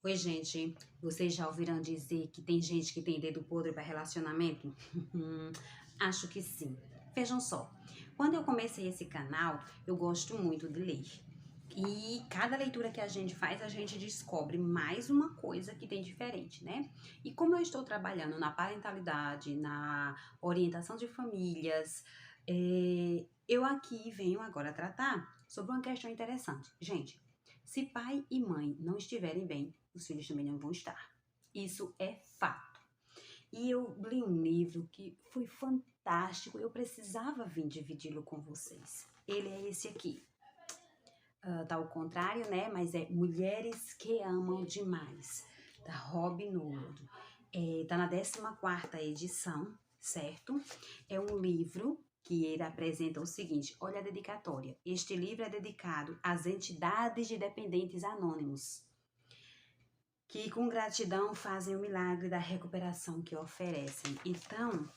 Oi, gente. Vocês já ouviram dizer que tem gente que tem dedo podre para relacionamento? Acho que sim. Vejam só, quando eu comecei esse canal, eu gosto muito de ler. E cada leitura que a gente faz, a gente descobre mais uma coisa que tem diferente, né? E como eu estou trabalhando na parentalidade, na orientação de famílias, eu aqui venho agora tratar sobre uma questão interessante. Gente, se pai e mãe não estiverem bem, os filhos também não vão estar. Isso é fato. E eu li um livro que foi fantástico, eu precisava vir dividi-lo com vocês. Ele é esse aqui. Tá ao contrário, né? Mas é Mulheres que Amam Demais, da Robin Hood. Tá na 14ª edição, certo? É um livro que ele apresenta o seguinte, olha a dedicatória. Este livro é dedicado às entidades de dependentes anônimos, que com gratidão fazem o milagre da recuperação que oferecem. Então,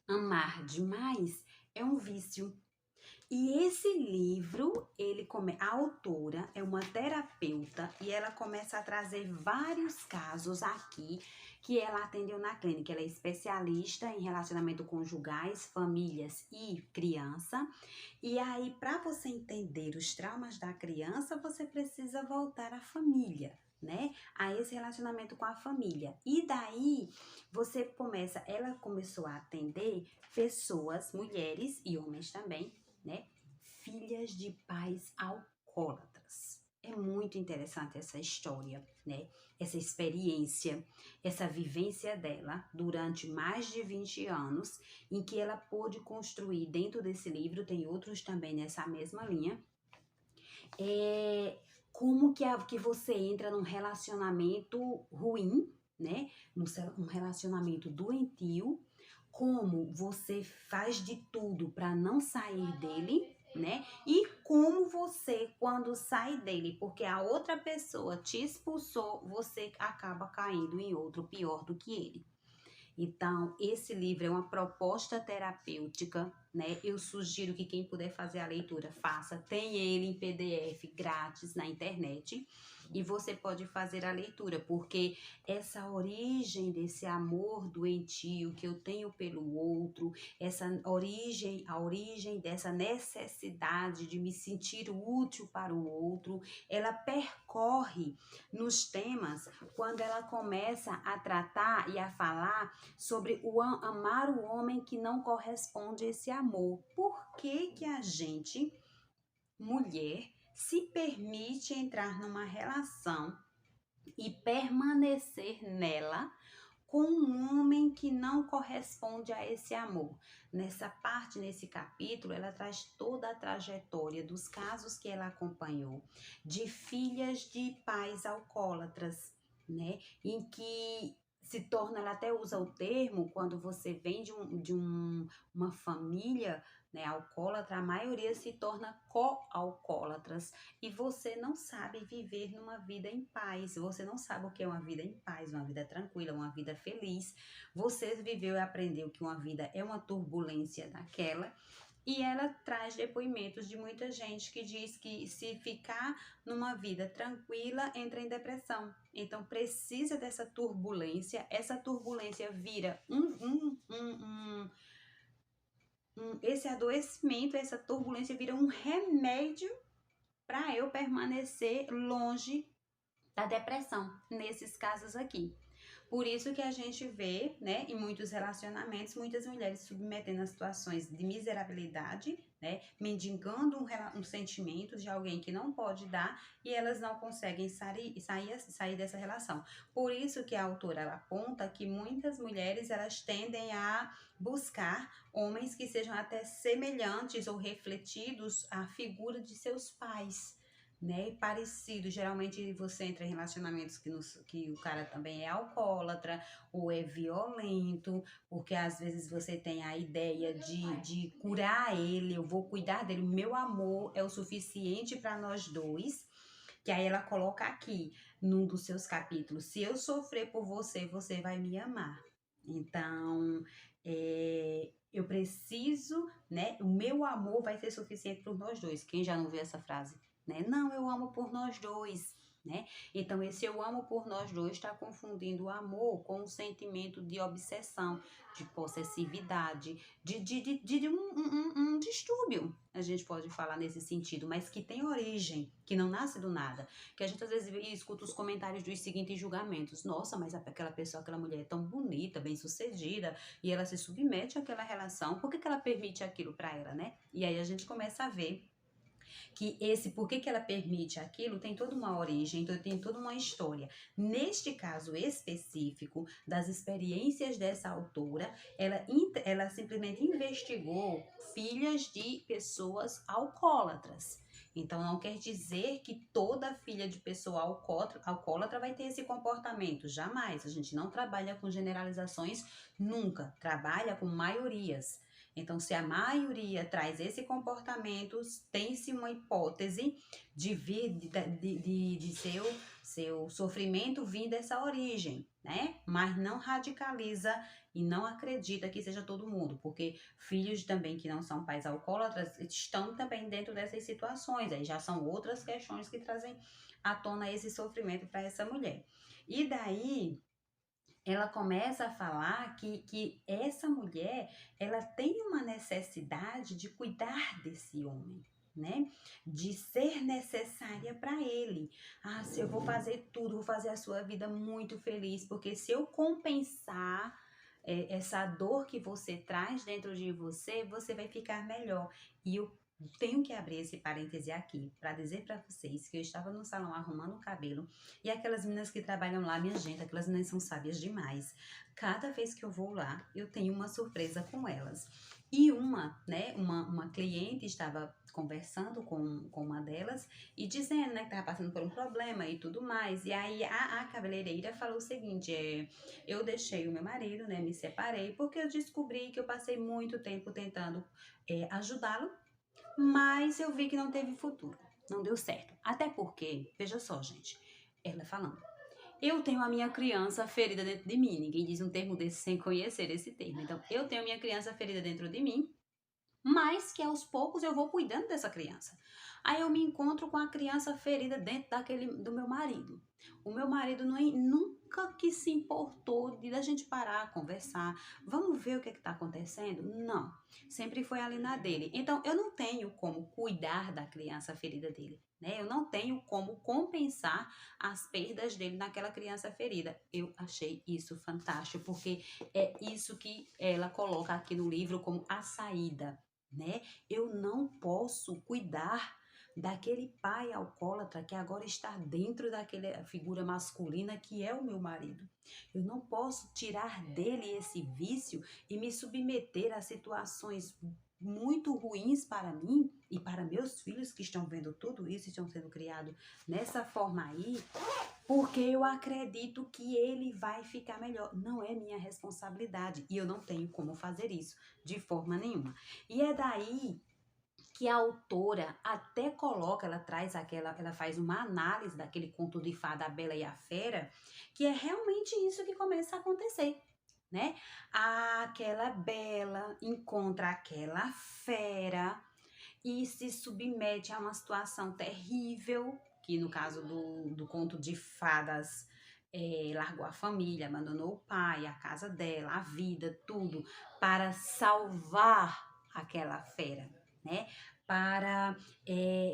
amar demais é um vício. E esse livro, a autora é uma terapeuta e ela começa a trazer vários casos aqui que ela atendeu na clínica. Ela é especialista em relacionamento conjugais, famílias e criança. E aí, para você entender os traumas da criança, você precisa voltar à família, né? A esse relacionamento com a família. E daí, ela começou a atender pessoas, mulheres e homens também, né? Filhas de pais alcoólatras. É muito interessante essa história, né? Essa experiência, essa vivência dela durante mais de 20 anos, em que ela pôde construir dentro desse livro, tem outros também nessa mesma linha, é, que você entra num relacionamento ruim, né? Um relacionamento doentio, como você faz de tudo para não sair dele, né? E como você, quando sai dele, porque a outra pessoa te expulsou, você acaba caindo em outro pior do que ele. Então, esse livro é uma proposta terapêutica, né? Eu sugiro que quem puder fazer a leitura, faça. Tem ele em PDF grátis na internet e você pode fazer a leitura, porque essa origem desse amor doentio que eu tenho pelo outro, a origem dessa necessidade de me sentir útil para o outro, ela percorre nos temas quando ela começa a tratar e a falar sobre amar o homem que não corresponde a esse amor. Por que que a gente, mulher, se permite entrar numa relação e permanecer nela com um homem que não corresponde a esse amor? Nessa parte, nesse capítulo, ela traz toda a trajetória dos casos que ela acompanhou de filhas de pais alcoólatras, né? Em que se torna, ela até usa o termo, quando você vem uma família, né, alcoólatra, a maioria se torna co-alcoólatras e você não sabe viver numa vida em paz, você não sabe o que é uma vida em paz, uma vida tranquila, uma vida feliz. Você viveu e aprendeu que uma vida é uma turbulência daquela. E ela traz depoimentos de muita gente que diz que se ficar numa vida tranquila, entra em depressão. Então precisa dessa turbulência. Essa turbulência vira esse adoecimento, essa turbulência vira um remédio para eu permanecer longe da depressão, nesses casos aqui. Por isso que a gente vê, né, em muitos relacionamentos, muitas mulheres submetendo a situações de miserabilidade, né, mendigando um sentimento de alguém que não pode dar e elas não conseguem sair dessa relação. Por isso que a autora ela aponta que muitas mulheres elas tendem a buscar homens que sejam até semelhantes ou refletidos à figura de seus pais, né? Parecido. Geralmente você entra em relacionamentos que o cara também é alcoólatra ou é violento, porque às vezes você tem a ideia de curar ele, eu vou cuidar dele, o meu amor é o suficiente para nós dois. Que aí ela coloca aqui, num dos seus capítulos, se eu sofrer por você, você vai me amar. Então, eu preciso, né? O meu amor vai ser suficiente para nós dois. Quem já não viu essa frase? Né? Não, eu amo por nós dois. né? Então, esse eu amo por nós dois está confundindo o amor com um sentimento de obsessão, de possessividade, de um distúrbio, a gente pode falar nesse sentido, mas que tem origem, que não nasce do nada. Que a gente às vezes escuta os comentários dos seguintes julgamentos: nossa, mas aquela pessoa, aquela mulher é tão bonita, bem-sucedida, e ela se submete àquela relação, por que que ela permite aquilo para ela, né? E aí a gente começa a ver que esse por que que ela permite aquilo tem toda uma origem, então tem toda uma história. Neste caso específico das experiências dessa autora, ela simplesmente investigou filhas de pessoas alcoólatras. Então, não quer dizer que toda filha de pessoa alcoólatra vai ter esse comportamento. Jamais. A gente não trabalha com generalizações nunca. Trabalha com maiorias. Então, se a maioria traz esse comportamento, tem-se uma hipótese de vir de seu sofrimento vir dessa origem, né? Mas não radicaliza e não acredita que seja todo mundo, porque filhos também que não são pais alcoólatras estão também dentro dessas situações. Aí já são outras questões que trazem à tona esse sofrimento para essa mulher. E daí ela começa a falar que essa mulher, ela tem uma necessidade de cuidar desse homem, né? De ser necessária para ele. Ah, se eu vou fazer tudo, vou fazer a sua vida muito feliz, porque se eu compensar essa dor que você traz dentro de você, você vai ficar melhor. E eu tenho que abrir esse parêntese aqui para dizer para vocês que eu estava no salão arrumando o cabelo e aquelas meninas que trabalham lá, minha gente, aquelas meninas são sábias demais. Cada vez que eu vou lá, eu tenho uma surpresa com elas. E uma cliente estava conversando com uma delas e dizendo, né, que estava passando por um problema e tudo mais. E aí a cabeleireira falou o seguinte: eu deixei o meu marido, né, me separei, porque eu descobri que eu passei muito tempo tentando ajudá-lo, mas eu vi que não teve futuro, não deu certo. Até porque, veja só, gente, ela falando, eu tenho a minha criança ferida dentro de mim. Ninguém diz um termo desse sem conhecer esse termo. Então, eu tenho a minha criança ferida dentro de mim, mas que aos poucos eu vou cuidando dessa criança. Aí eu me encontro com a criança ferida dentro do meu marido. O meu marido nunca que se importou de a gente parar, conversar, vamos ver o que está acontecendo? Não, sempre foi ali na dele. Então eu não tenho como cuidar da criança ferida dele, né? Eu não tenho como compensar as perdas dele naquela criança ferida. Eu achei isso fantástico, porque é isso que ela coloca aqui no livro como a saída, né? Eu não posso cuidar daquele pai alcoólatra que agora está dentro daquela figura masculina que é o meu marido. Eu não posso tirar dele esse vício e me submeter a situações muito ruins para mim e para meus filhos que estão vendo tudo isso e estão sendo criados nessa forma aí, porque eu acredito que ele vai ficar melhor. Não é minha responsabilidade e eu não tenho como fazer isso de forma nenhuma. E é daí que a autora até coloca, ela faz uma análise daquele conto de fada A Bela e a Fera, que é realmente isso que começa a acontecer, né? Aquela Bela encontra aquela fera e se submete a uma situação terrível, que no caso do conto de fadas, largou a família, abandonou o pai, a casa dela, a vida, tudo, para salvar aquela fera, né? Para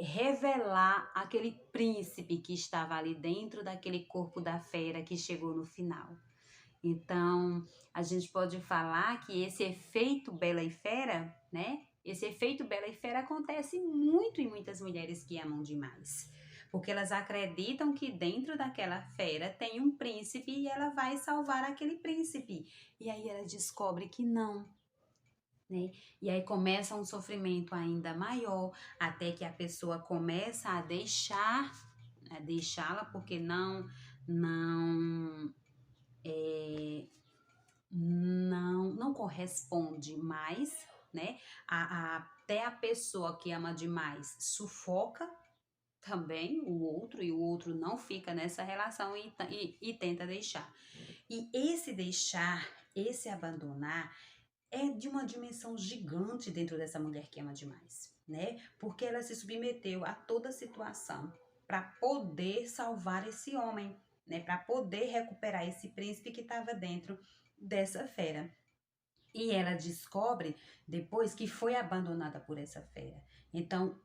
revelar aquele príncipe que estava ali dentro daquele corpo da fera que chegou no final. Então, a gente pode falar que esse efeito Bela e Fera, né? Esse efeito Bela e Fera acontece muito em muitas mulheres que amam demais. Porque elas acreditam que dentro daquela fera tem um príncipe e ela vai salvar aquele príncipe. E aí ela descobre que não, né? E aí começa um sofrimento ainda maior, até que a pessoa começa a deixá-la porque não corresponde mais, né? Até a pessoa que ama demais sufoca também o outro e o outro não fica nessa relação e tenta deixar. E esse deixar, esse abandonar é de uma dimensão gigante dentro dessa mulher que ama demais, né? Porque ela se submeteu a toda situação para poder salvar esse homem, né? Para poder recuperar esse príncipe que estava dentro dessa fera. E ela descobre depois que foi abandonada por essa fera. Então,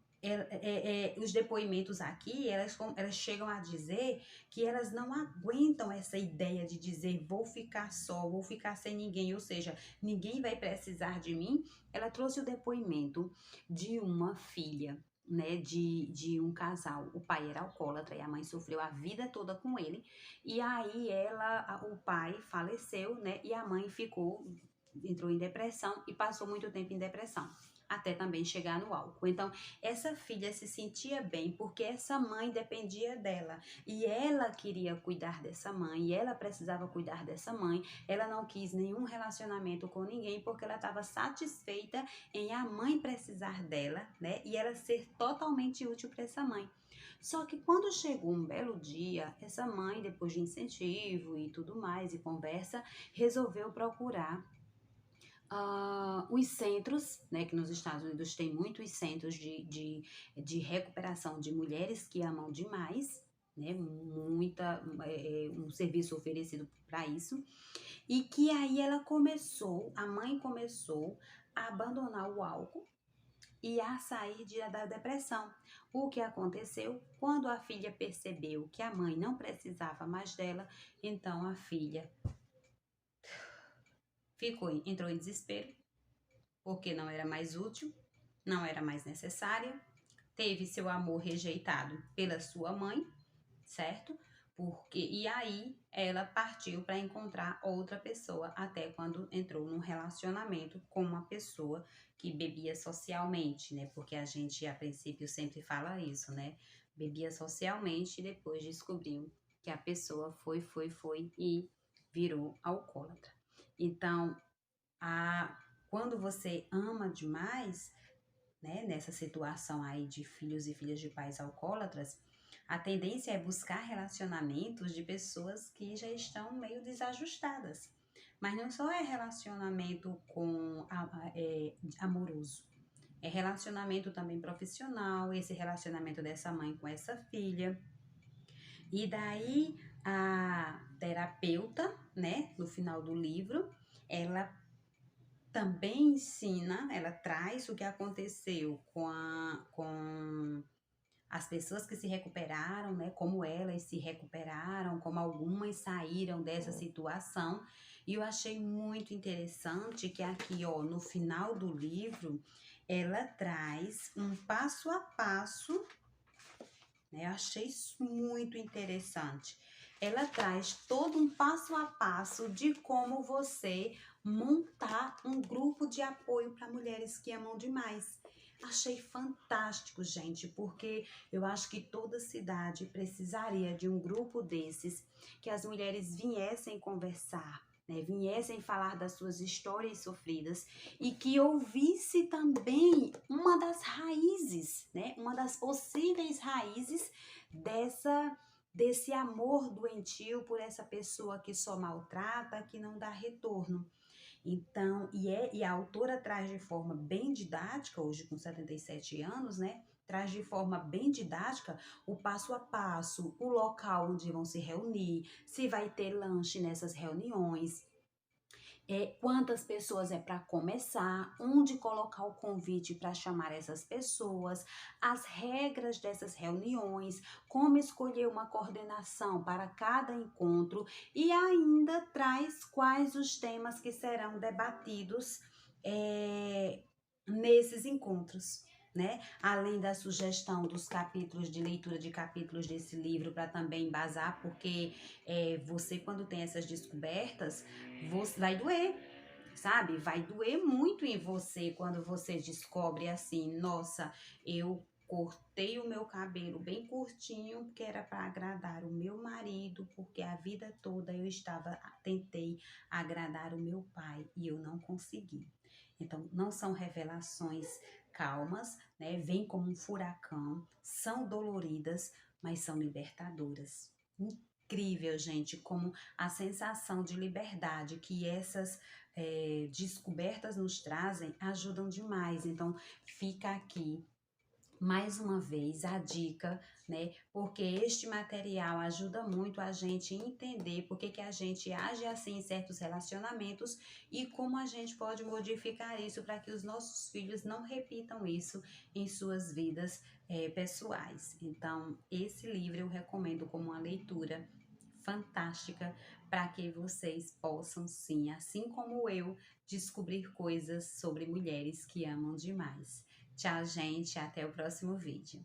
os depoimentos aqui, elas chegam a dizer que elas não aguentam essa ideia de dizer vou ficar só, vou ficar sem ninguém, ou seja, ninguém vai precisar de mim. Ela trouxe o depoimento de uma filha, né, de um casal. O pai era alcoólatra e a mãe sofreu a vida toda com ele. E aí o pai faleceu, né, e a mãe entrou em depressão e passou muito tempo em depressão, até também chegar no álcool. Então, essa filha se sentia bem porque essa mãe dependia dela e ela queria cuidar dessa mãe e ela precisava cuidar dessa mãe. Ela não quis nenhum relacionamento com ninguém porque ela estava satisfeita em a mãe precisar dela, né? E ela ser totalmente útil para essa mãe. Só que quando chegou um belo dia, essa mãe, depois de incentivo e tudo mais, e conversa, resolveu procurar os centros, né, que nos Estados Unidos tem muitos centros de recuperação de mulheres que amam demais, né, um serviço oferecido para isso, e que aí a mãe começou a abandonar o álcool e a sair da depressão. O que aconteceu? Quando a filha percebeu que a mãe não precisava mais dela, então a filha entrou em desespero, porque não era mais útil, não era mais necessária, teve seu amor rejeitado pela sua mãe, certo? E aí ela partiu para encontrar outra pessoa, até quando entrou num relacionamento com uma pessoa que bebia socialmente, né? Porque a gente, a princípio, sempre fala isso, né? Bebia socialmente e depois descobriu que a pessoa foi e virou alcoólatra. Então, quando você ama demais, né, nessa situação aí de filhos e filhas de pais alcoólatras, a tendência é buscar relacionamentos de pessoas que já estão meio desajustadas. Mas não só é relacionamento amoroso, é relacionamento também profissional, esse relacionamento dessa mãe com essa filha. E daí a terapeuta, né, no final do livro, ela também ensina, ela traz o que aconteceu com as pessoas que se recuperaram, né? Como elas se recuperaram, como algumas saíram dessa situação. E eu achei muito interessante que aqui, ó, no final do livro, ela traz um passo a passo, né? Eu achei isso muito interessante. Ela traz todo um passo a passo de como você montar um grupo de apoio para mulheres que amam demais. Achei fantástico, gente, porque eu acho que toda cidade precisaria de um grupo desses, que as mulheres viessem conversar, né, viessem falar das suas histórias sofridas e que ouvisse também uma das raízes, né, uma das possíveis raízes desse amor doentio por essa pessoa que só maltrata, que não dá retorno. Então, e a autora traz de forma bem didática, hoje com 77 anos, né? Traz de forma bem didática o passo a passo, o local onde vão se reunir, se vai ter lanche nessas reuniões, quantas pessoas é para começar, onde colocar o convite para chamar essas pessoas, as regras dessas reuniões, como escolher uma coordenação para cada encontro e ainda traz quais os temas que serão debatidos nesses encontros. Né? Além da sugestão dos capítulos, de leitura de capítulos desse livro para também embasar, porque você, quando tem essas descobertas, vai doer, sabe? Vai doer muito em você quando você descobre assim, nossa, eu cortei o meu cabelo bem curtinho, que era para agradar o meu marido, porque a vida toda tentei agradar o meu pai e eu não consegui. Então, não são revelações calmas, né? Vêm como um furacão, são doloridas, mas são libertadoras. Incrível, gente, como a sensação de liberdade que essas descobertas nos trazem ajudam demais. Então, fica aqui mais uma vez a dica né? Porque este material ajuda muito a gente entender por que a gente age assim em certos relacionamentos e como a gente pode modificar isso para que os nossos filhos não repitam isso em suas vidas pessoais. Então, esse livro eu recomendo como uma leitura fantástica para que vocês possam, sim, assim como eu, descobrir coisas sobre mulheres que amam demais. Tchau, gente, até o próximo vídeo.